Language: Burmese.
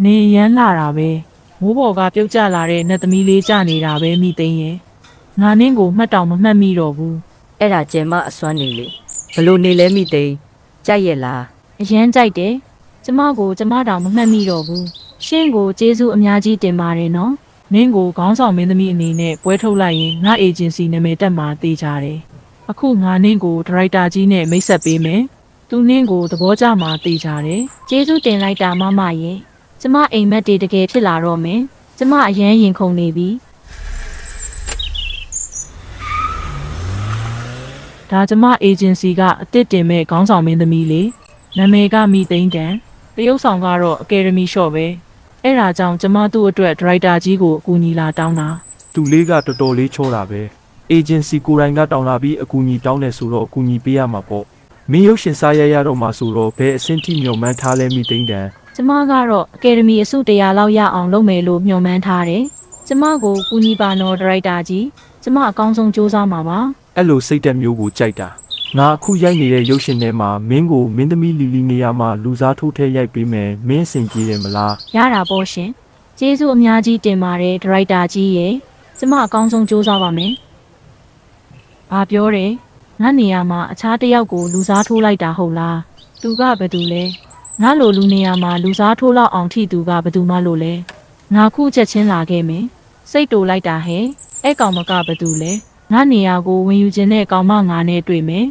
နေရမ်းလာတာပဲမိုးပေါ်ကပြုတ်ကျလာတဲ့နှစ်သမီးလေးကြနေတာပဲမိသိန်းရဲ့ငါနင်းကိုမှတ်တောင်မမှတ်မိတော့ဘူး အဲ့ဒါကျဲမအစွမ်းနေလေဘလို့နေလဲမိသိန်းကြိုက်ရဲ့လား အရန်ကြိုက်တယ်ကျမကိုကျမတောင်မမှတ်မိတော့ဘူးရှင်းကိုကျေးဇူးအများကြီးတင်ပါတယ်နော်နင်းကိုခေါင်းဆောင်မင်းသမီးအနေနဲ့ပွဲထုတ်လိုက်ရင်ငါအေဂျင်စီနာမည်တက်မှာတေးကြတယ်အခုငါနင်းကိုဒရိုက်တာကြီးနဲ့မိတ်ဆက်ပေးမယ်သူနင်းကိုသဘောကျမှာတေးကြတယ်ကျေးဇူးတင်လိုက်တာမမရဲ့ကျမအိမ်မက်တွေတကယ်ဖြစ်လာတော့မယ်ကျမအရန်ရင်ခုန်နေပြီဒါကျမအေဂျင်စီကအစ်စ်တင်မဲ့ခေါင်းဆောင်မင်းသမီးလေးနာမည်ကမိသိန်းကန်တရုတ်ဆောင်ကတော့အကယ်ဒမီရှော့ပဲအဲ့ဒါကြောင့်ကျမသူ့အတွက်ဒရိုက်တာကြီးကိုအကူအညီလာတောင်းတာ သူလေးကတော်တော်လေးချောတာပဲအေဂျင်စီကိုယ်တိုင်ကတောင်းလာပြီးအကူအညီတောင်းတယ်ဆိုတော့အကူအညီပေးရမှာပေါ့မင်းရုပ်ရှင်စားရတော့မှာဆိုတော့ဘယ်အဆင့်ထိမျှော်မှန်းထားလဲမိသိမ့်တန် ကျမကတော့အကယ်ဒမီအစု100လောက်ရအောင်လုပ်မယ်လို့မျှော်မှန်းထားတယ်ကျမကိုကူညီပါနော်ဒရိုက်တာကြီးကျမအကောင်းဆုံးစူးစမ်းမှာပါ အဲ့လိုစိတ်တက်မျိုးကိုကြိုက်တာငါအခုရိုက်နေတဲ့ရုပ်ရှင်ထဲမှာမင်းကိုမင်းသမီးလီလီနေရာမှာလူစားထိုးထဲရိုက်ပေးမယ်မင်းအဆင်ပြေတယ်မလား ရတာပေါ့ရှင်ကျေးဇူးအများကြီးတင်ပါတယ်ဒရိုက်တာကြီးရဲ့ကျမအကောင်းဆုံးစူးစမ်းပါမယ်ဘာပြောတယ်ငါနေရာမှာအခြားတစ်ယောက်ကိုလူစားထိုးလိုက်တာဟုတ်လားသူကဘယ်သူလဲငါလိုလူနေရာမှာလူစားထိုးလောက်အောင်ထိသူကဘယ်သူမှလို့လဲငါခုချက်ချင်းလာခဲ့မယ်စိတ်တူလိုက်တာဟဲ့အဲ့ကောင်မကဘယ်သူလဲငါနေရာကိုဝင်ယူခြင်းနဲ့ကောင်မငါနဲ့တွေ့မယ်